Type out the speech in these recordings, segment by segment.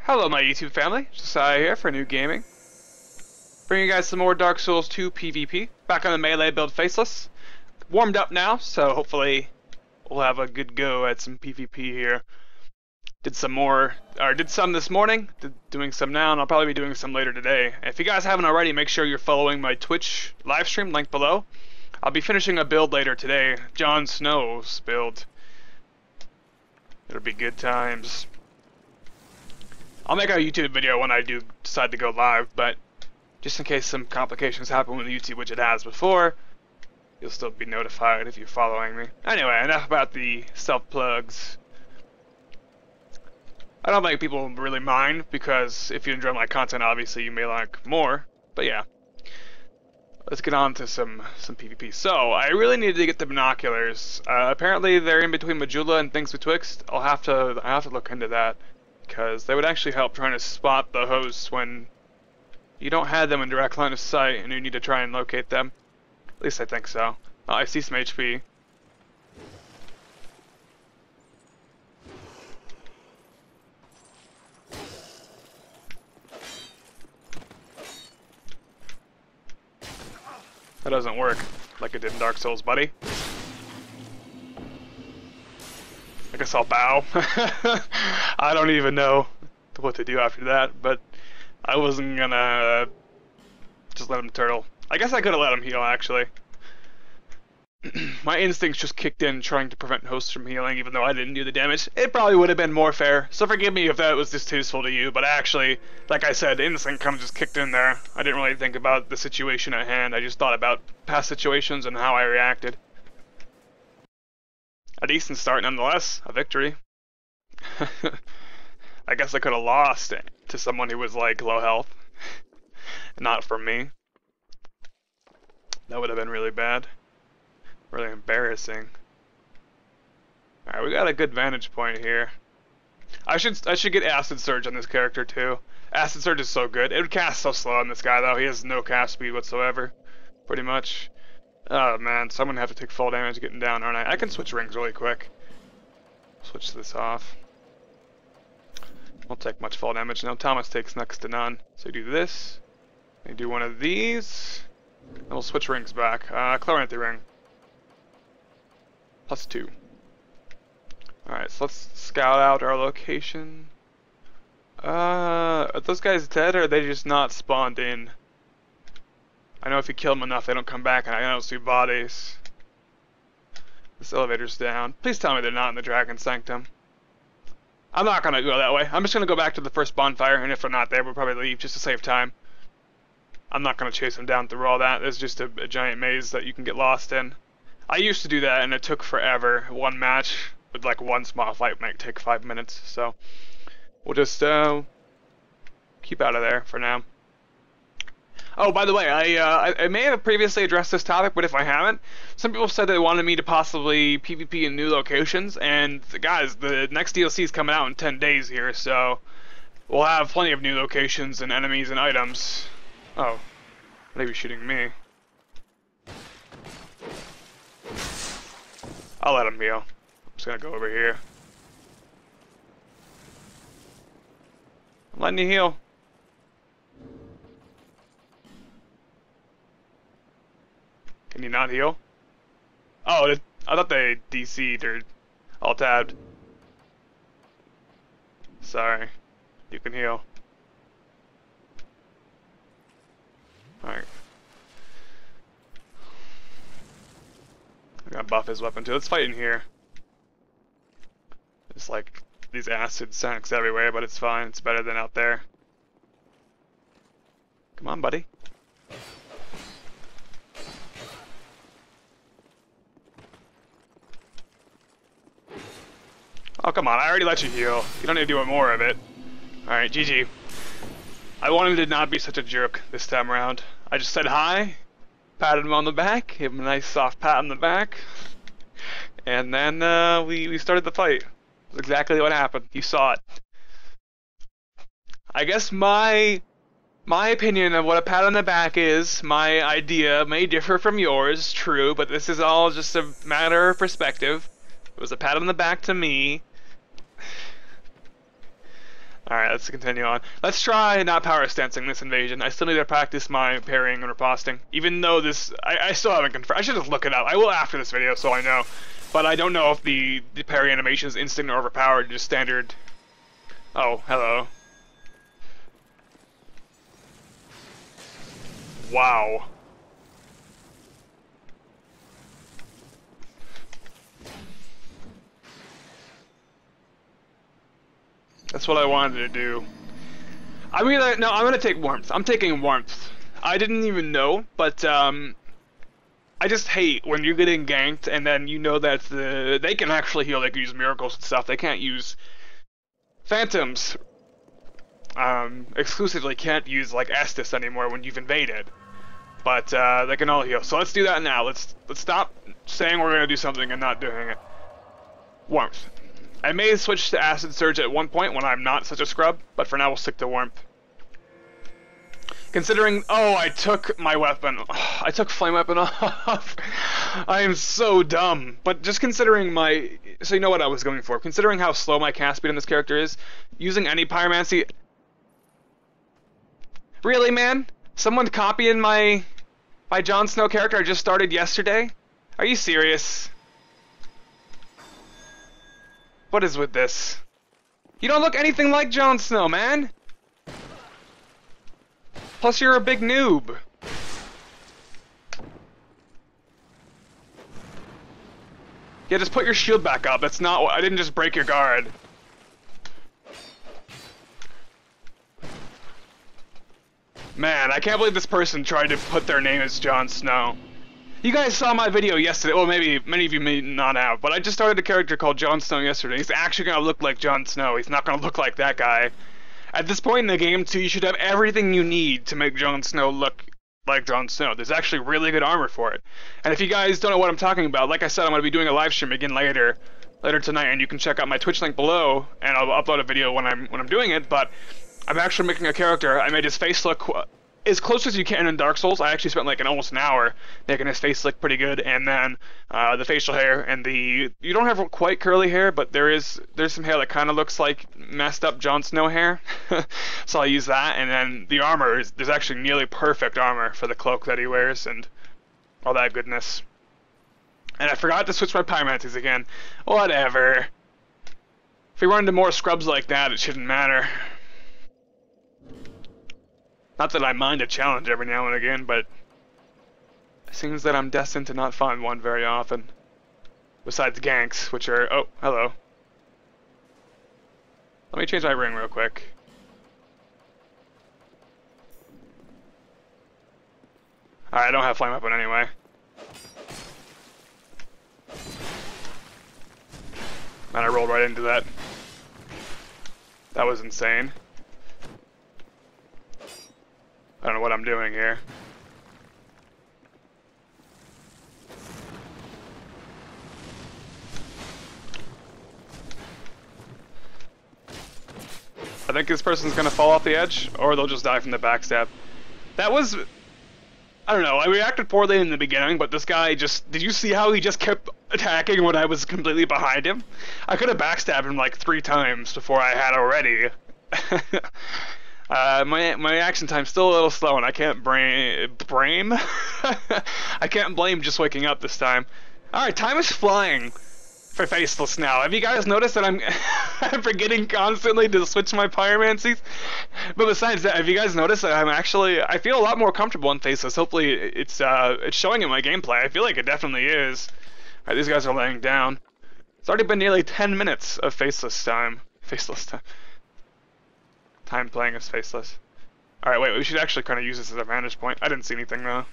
Hello my YouTube family, Josiah here for New Gaming. Bringing you guys some more Dark Souls 2 PvP. Back on the melee build Faceless. Warmed up now, so hopefully we'll have a good go at some PvP here. Did some this morning, doing some now, and I'll probably be doing some later today. If you guys haven't already, make sure you're following my Twitch livestream, link below. I'll be finishing a build later today, Jon Snow's build. It'll be good times. I'll make a YouTube video when I do decide to go live, but just in case some complications happen with the YouTube, which it has before, you'll still be notified if you're following me. Anyway, enough about the self-plugs. I don't think people really mind, because if you enjoy my content, obviously you may like more, but yeah. Let's get on to some PvP. So, I really needed to get the binoculars. Apparently they're in between Majula and Things Betwixt. I'll have to look into that, because they would actually help trying to spot the hosts when you don't have them in direct line of sight and you need to try and locate them. At least I think so. Oh, I see some HP. That doesn't work like it did in Dark Souls, buddy. I guess I'll bow. I don't even know what to do after that, but I wasn't gonna just let him turtle. I guess I could have let him heal, actually. My instincts just kicked in trying to prevent hosts from healing, even though I didn't do the damage. It probably would have been more fair, so forgive me if that was distasteful to you, but actually, like I said, instinct kind of just kicked in there. I didn't really think about the situation at hand, I just thought about past situations and how I reacted. A decent start nonetheless, a victory. I guess I could have lost to someone who was like low health. Not from me. That would have been really bad. Really embarrassing. Alright, we got a good vantage point here. I should get Acid Surge on this character too. Acid Surge is so good. It would cast so slow on this guy though. He has no cast speed whatsoever. Pretty much. Oh man, so I'm gonna have to take full damage getting down, aren't I? I can switch rings really quick. Switch this off. Won't take much fall damage. Now Thomas takes next to none. So you do this. You do one of these. And we'll switch rings back. Chloranthy ring. +2. Alright, so let's scout out our location. Are those guys dead or are they just not spawned in? I know if you kill them enough they don't come back and I don't see bodies. This elevator's down. Please tell me they're not in the Dragon Sanctum. I'm not gonna go that way. I'm just gonna go back to the first bonfire, and if they're not there we'll probably leave just to save time. I'm not gonna chase them down through all that. There's just a giant maze that you can get lost in. I used to do that and it took forever. One match with like one small fight might take 5 minutes, so we'll just keep out of there for now. Oh, by the way, I may have previously addressed this topic, but if I haven't, some people said they wanted me to possibly PvP in new locations, and guys, the next DLC is coming out in 10 days here, so we'll have plenty of new locations and enemies and items. Oh, maybe shooting me. I'll let him heal. I'm just gonna go over here. I'm letting you heal. Can you not heal? Oh, I thought they DC'd or alt-tabbed. Sorry. You can heal. Alright. I'm gonna buff his weapon too. Let's fight in here. It's like these acid sanks everywhere, but it's fine. It's better than out there. Come on, buddy. Oh, come on. I already let you heal. You don't need to do more of it. Alright, GG. I wanted to not be such a jerk this time around. I just said hi. Patted him on the back, gave him a nice soft pat on the back, and then we started the fight. That's exactly what happened. You saw it. I guess my opinion of what a pat on the back is, my idea, may differ from yours, true, but this is all just a matter of perspective. It was a pat on the back to me. Alright, let's continue on. Let's try not power stancing this invasion. I still need to practice my parrying and riposting. Even though this, I still haven't confirmed. I should just look it up. I will after this video, so I know. But I don't know if the parry animation is instant or overpowered, just standard. Oh, hello. Wow. That's what I wanted to do. I'm gonna take warmth. I'm taking warmth. I didn't even know, but I just hate when you're getting ganked and then you know that they can actually heal. They can use miracles and stuff. They can't use phantoms. Exclusively can't use like Estus anymore when you've invaded. But they can all heal. So let's do that now. Let's stop saying we're gonna do something and not doing it. Warmth. I may switch to Acid Surge at one point when I'm not such a scrub, but for now we'll stick to Warmth. Considering, oh, I took my weapon. Oh, I took Flame Weapon off. I am so dumb. But just considering so you know what I was going for. Considering how slow my cast speed on this character is, using any Pyromancy... Really, man? Someone copying my Jon Snow character I just started yesterday? Are you serious? What is with this? You don't look anything like Jon Snow, man! Plus you're a big noob. Yeah, just put your shield back up. That's not what... I didn't just break your guard. Man, I can't believe this person tried to put their name as Jon Snow. You guys saw my video yesterday. Well, maybe many of you may not have, but I just started a character called Jon Snow yesterday. He's actually gonna look like Jon Snow. He's not gonna look like that guy. At this point in the game, too, you should have everything you need to make Jon Snow look like Jon Snow. There's actually really good armor for it. And if you guys don't know what I'm talking about, like I said, I'm gonna be doing a live stream again later tonight, and you can check out my Twitch link below, and I'll upload a video when I'm doing it. But I'm actually making a character. I made his face look as close as you can in Dark Souls. I actually spent like almost an hour making his face look pretty good, and then the facial hair and you don't have quite curly hair, but there's some hair that kind of looks like messed up Jon Snow hair. So I'll use that, and then the armor there's actually nearly perfect armor for the cloak that he wears and all that goodness. And I forgot to switch my Pyromancies again. Whatever. If we run into more scrubs like that, it shouldn't matter. Not that I mind a challenge every now and again, but it seems that I'm destined to not find one very often. Besides ganks, which are... Oh, hello. Let me change my ring real quick. Alright, I don't have Flame Weapon anyway. And I rolled right into that. That was insane. I don't know what I'm doing here. I think this person's gonna fall off the edge, or they'll just die from the backstab. That was... I don't know, I reacted poorly in the beginning, but this guy just... Did you see how he just kept attacking when I was completely behind him? I could have backstabbed him like 3 times before I had already. My action time's still a little slow, and I can't blame I can't blame just waking up this time. Alright, time is flying for Faceless now. Have you guys noticed that I'm I'm forgetting constantly to switch my Pyromancies? But besides that, have you guys noticed that I feel a lot more comfortable in Faceless. Hopefully it's showing in my gameplay. I feel like it definitely is. Alright, these guys are laying down. It's already been nearly 10 minutes of Faceless time. Time playing as Faceless. Alright, wait, we should actually kind of use this as a vantage point. I didn't see anything though.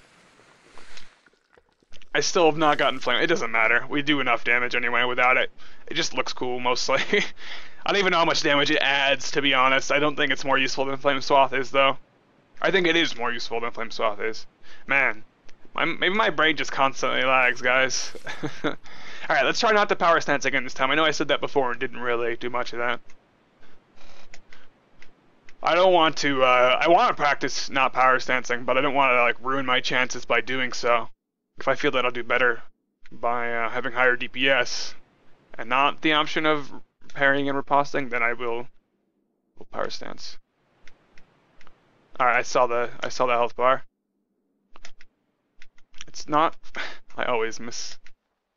I still have not gotten flame. It doesn't matter. We do enough damage anyway without it. It just looks cool mostly. I don't even know how much damage it adds, to be honest. I don't think it's more useful than Flame Swath is though. I think it is more useful than Flame Swath is. Man, maybe my brain just constantly lags, guys. Alright, let's try not to power stance again this time. I know I said that before and didn't really do much of that. I don't want to, I want to practice not power stancing, but I don't want to, like, ruin my chances by doing so. If I feel that I'll do better by having higher DPS, and not the option of parrying and riposting, then I will Power stance. Alright, I saw the health bar. It's not... I always miss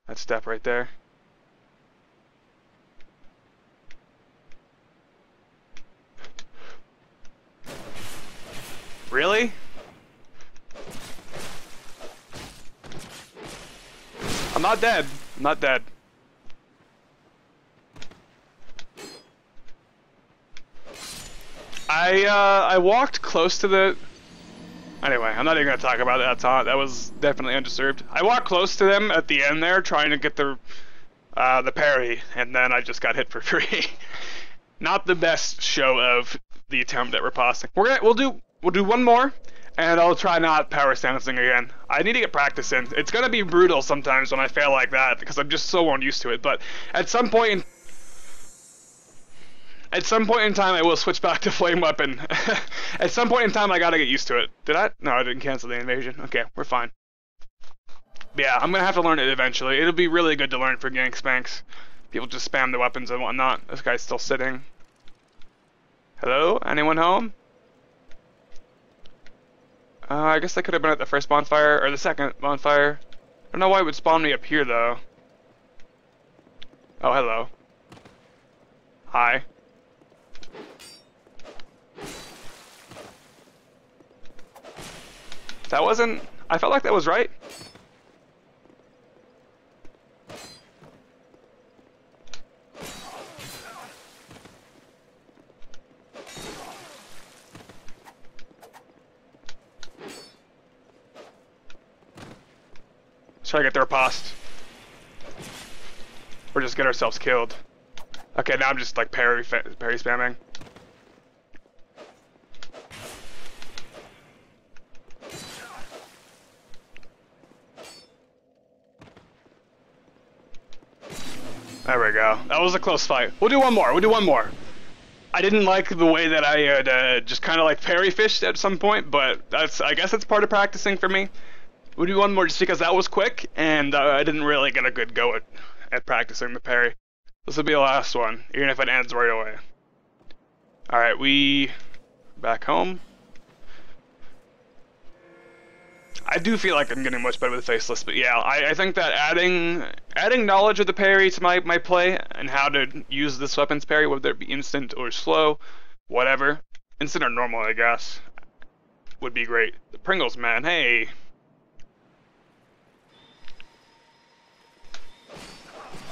that step right there. Really? I'm not dead. I'm not dead. I walked close to the... Anyway, I'm not even gonna talk about that taunt. That was definitely undeserved. I walked close to them at the end there, trying to get the parry, and then I just got hit for free. Not the best show of the attempt that we're passing. We'll do one more, and I'll try not power stancing again. I need to get practice in. It's gonna be brutal sometimes when I fail like that because I'm just so unused to it. But at some point in time, I will switch back to flame weapon. At some point in time, I gotta get used to it. Did I? No, I didn't cancel the invasion. Okay, we're fine. But yeah, I'm gonna have to learn it eventually. It'll be really good to learn for gank spanks. People just spam the weapons and whatnot. This guy's still sitting. Hello? Anyone home? I guess I could have been at the first bonfire, or the second bonfire. I don't know why it would spawn me up here, though. Oh, hello. Hi. That wasn't... I felt like that was right. Let's try to get their past. Or just get ourselves killed. Okay, now I'm just like parry spamming. There we go. That was a close fight. We'll do one more. We'll do one more. I didn't like the way that I had just kind of like parry fished at some point, but I guess it's part of practicing for me. We'll do one more just because that was quick, and I didn't really get a good go at practicing the parry. This will be the last one, even if it ends right away. Alright, we... back home. I do feel like I'm getting much better with Faceless, but yeah, I think that adding knowledge of the parry to my play, and how to use this weapon's parry, whether it be instant or slow, whatever, instant or normal, I guess, would be great. The Pringles, man, hey!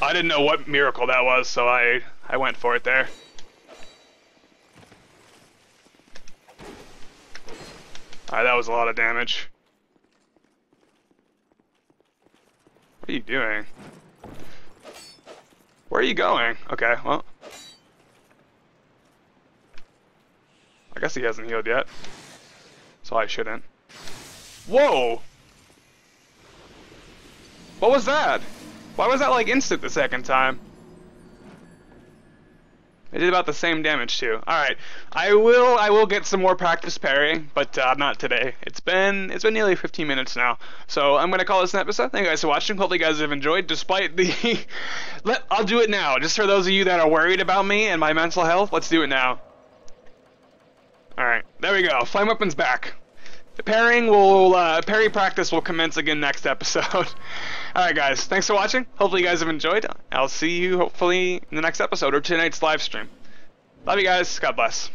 I didn't know what miracle that was, so I went for it there. Alright, that was a lot of damage. What are you doing? Where are you going? Okay, well. I guess he hasn't healed yet. So I shouldn't. Whoa! What was that? Why was that like instant the second time? It did about the same damage too. Alright, I will get some more practice parrying, but not today. It's been nearly 15 minutes now. So I'm gonna call this an episode. Thank you guys for watching. Hopefully you guys have enjoyed despite the I'll do it now. Just for those of you that are worried about me and my mental health, let's do it now. Alright, there we go. Flame weapon's back. The parry practice will commence again next episode. Alright guys, thanks for watching. Hopefully you guys have enjoyed. I'll see you hopefully in the next episode or tonight's live stream. Love you guys. God bless.